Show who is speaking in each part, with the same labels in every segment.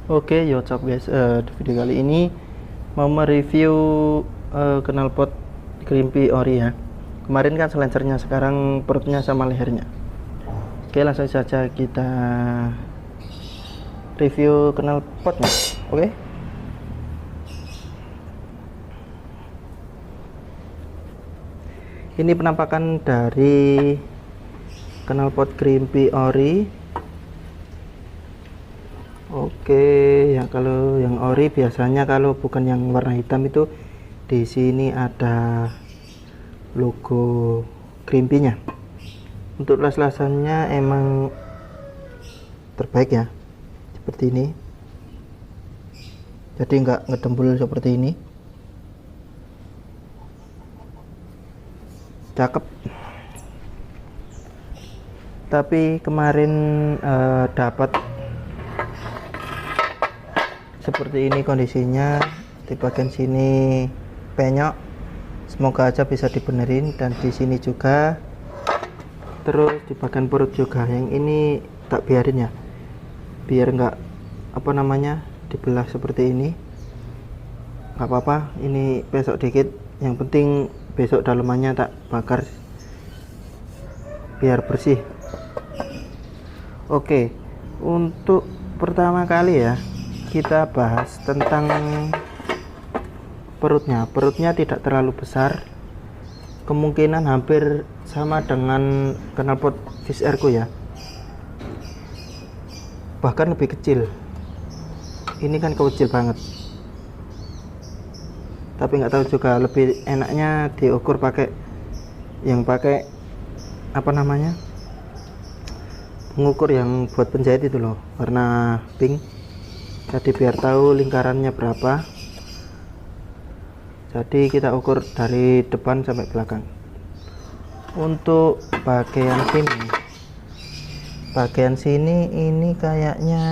Speaker 1: Oke, yo what's up guys. Di video kali ini mau mereview knalpot Crimpy Ori ya. Kemarin kan selencernya, sekarang perutnya sama lehernya. Oke, langsung saja kita review knalpotnya. Oke. Ini penampakan dari knalpot Crimpy Ori. Oke, ya kalau yang ori biasanya kalau bukan yang warna hitam itu di sini ada logo Crimpy-nya. Untuk las-lasannya emang terbaik ya, seperti ini. Jadi nggak ngedembul seperti ini. Cakep. Tapi kemarin dapat seperti ini kondisinya, di bagian sini penyok, semoga aja bisa dibenerin, dan di sini juga, terus di bagian perut juga. Yang ini tak biarin ya, biar nggak dibelah seperti ini. Nggak apa-apa, ini besok dikit, yang penting besok dalemannya tak bakar biar bersih. Oke, untuk pertama kali ya kita bahas tentang perutnya tidak terlalu besar, kemungkinan hampir sama dengan knalpot Fish Air ku ya, bahkan lebih kecil. Ini kan kecil banget, tapi nggak tahu juga, lebih enaknya diukur pakai pengukur yang buat penjahit itu loh, warna pink. Jadi biar tahu lingkarannya berapa, jadi kita ukur dari depan sampai belakang. Untuk bagian sini ini kayaknya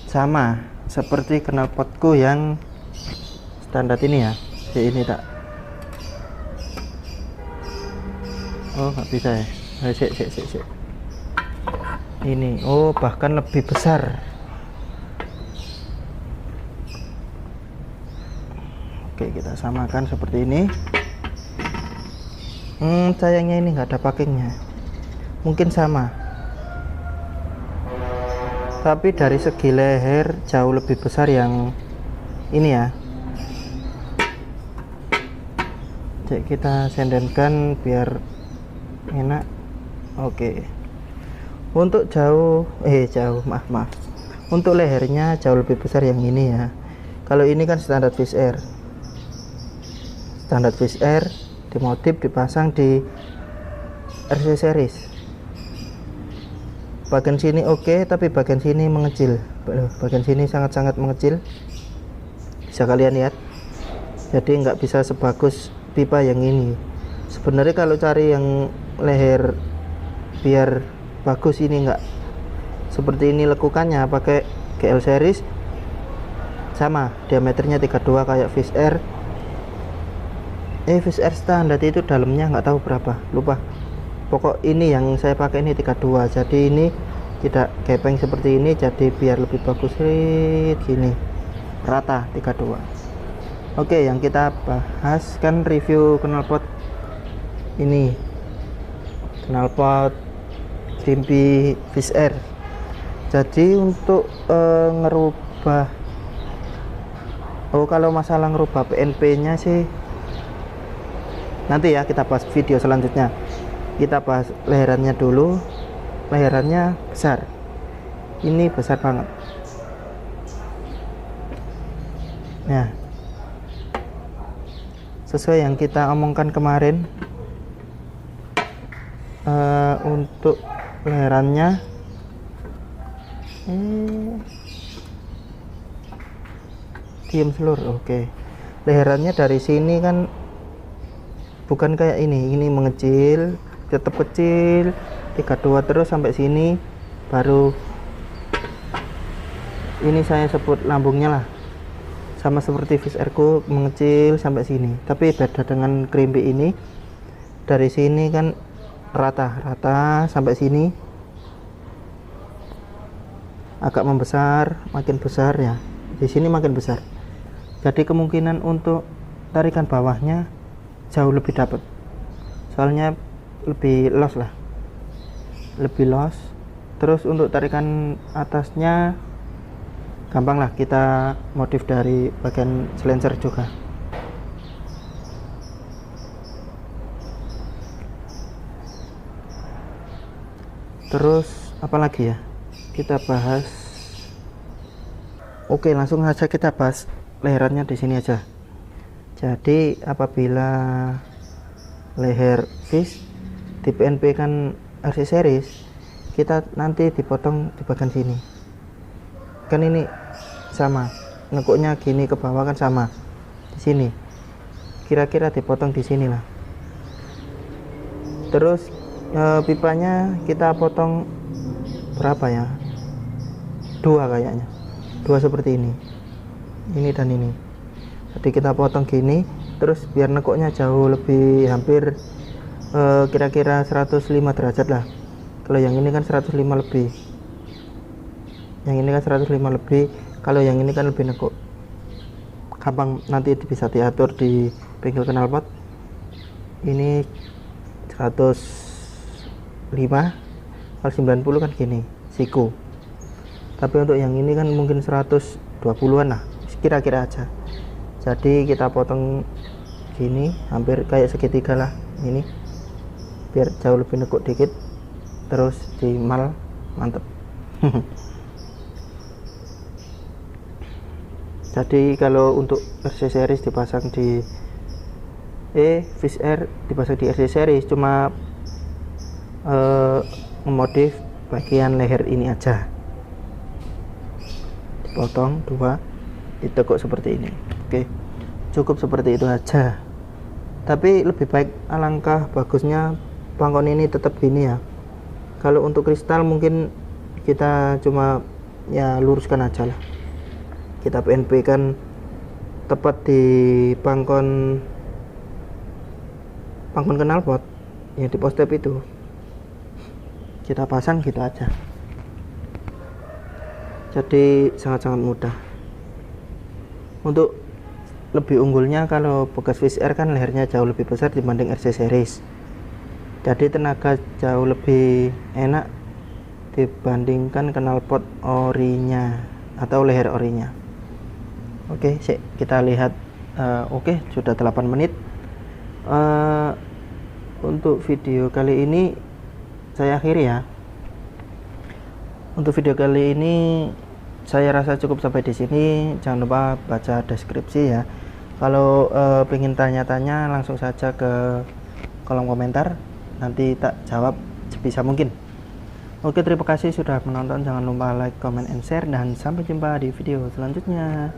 Speaker 1: sama seperti knalpotku yang standar ini ya. Ini tak, oh nggak bisa ya. Ini, oh bahkan lebih besar. Oke, kita samakan seperti ini. Sayangnya ini nggak ada packingnya, mungkin sama, tapi dari segi leher jauh lebih besar yang ini ya. Cek, kita sendenkan biar enak. Oke, untuk maaf, untuk lehernya jauh lebih besar yang ini ya. Kalau ini kan standar Fish Air, dimotif dipasang di RC series. Bagian sini oke, tapi bagian sini mengecil. Bagian sini sangat-sangat mengecil, bisa kalian lihat. Jadi nggak bisa sebagus pipa yang ini. Sebenarnya kalau cari yang leher biar bagus, ini nggak seperti ini lekukannya, pakai GL series sama diameternya 32 kayak Fish Air. Fish Air standar itu dalamnya nggak tahu berapa, lupa. Pokok ini yang saya pakai ini 32, jadi ini tidak gepeng seperti ini, jadi biar lebih bagus gini, rata 32. Oke, yang kita bahas kan review knalpot ini, knalpot Crimpy Fish Air. Jadi untuk ngerubah, kalau masalah ngerubah PNP nya sih nanti ya, kita bahas video selanjutnya. Kita bahas leherannya dulu. Leherannya besar, ini besar banget ya, sesuai yang kita omongkan kemarin. Untuk leherannya diam seluruh. Oke, leherannya dari sini kan bukan kayak ini mengecil, tetap kecil 32 terus sampai sini, baru ini saya sebut lambungnya lah, sama seperti Fish Air ku mengecil sampai sini. Tapi beda dengan Crimpy ini, dari sini kan rata sampai sini, agak membesar, makin besar ya, di sini makin besar, jadi kemungkinan untuk tarikan bawahnya jauh lebih dapat, soalnya lebih los lah, lebih los. Terus untuk tarikan atasnya gampang lah, kita modif dari bagian silencer juga. Terus apalagi ya kita bahas. Oke, langsung saja kita bahas leherannya di sini aja. Jadi apabila leher fish di PNP kan RC series, kita nanti dipotong di bagian sini. Kan ini sama, nekuknya gini ke bawah kan sama. Di sini kira-kira dipotong di sini lah. Terus pipanya kita potong berapa ya? 2 kayaknya. 2 seperti ini dan ini. Jadi kita potong gini, terus biar nekuknya jauh lebih, hampir kira-kira 105 derajat lah. Kalau yang ini kan 105 lebih, yang ini kan 105 lebih, kalau yang ini kan lebih nekuk. Gampang nanti bisa diatur di bengkel knalpot. Ini 105, kalau 90 kan gini siku, tapi untuk yang ini kan mungkin 120-an lah kira-kira aja. Jadi kita potong gini, hampir kayak segitiga lah ini, biar jauh lebih nekuk dikit, terus dimal, mantep. Jadi kalau untuk RC series dipasang di Fish Air dipasang di RC series, cuma memodif bagian leher ini aja, dipotong 2, ditekuk seperti ini. Oke, cukup seperti itu aja. Tapi lebih baik, alangkah bagusnya pangkon ini tetap gini ya. Kalau untuk kristal mungkin kita cuma ya luruskan aja lah, kita PNP kan tepat di pangkon knalpot ya, di post step itu kita pasang gitu aja. Jadi sangat-sangat mudah. Untuk lebih unggulnya, kalau bekas Fish Air kan lehernya jauh lebih besar dibanding RC series, jadi tenaga jauh lebih enak dibandingkan knalpot orinya atau leher orinya. Oke, kita lihat. Oke, sudah 8 menit. Untuk video kali ini saya akhiri ya. Untuk video kali ini saya rasa cukup sampai di sini. Jangan lupa baca deskripsi ya. Kalau pengen tanya-tanya langsung saja ke kolom komentar, nanti tak jawab sebisa mungkin. Oke, terima kasih sudah menonton. Jangan lupa like, comment, and share, dan sampai jumpa di video selanjutnya.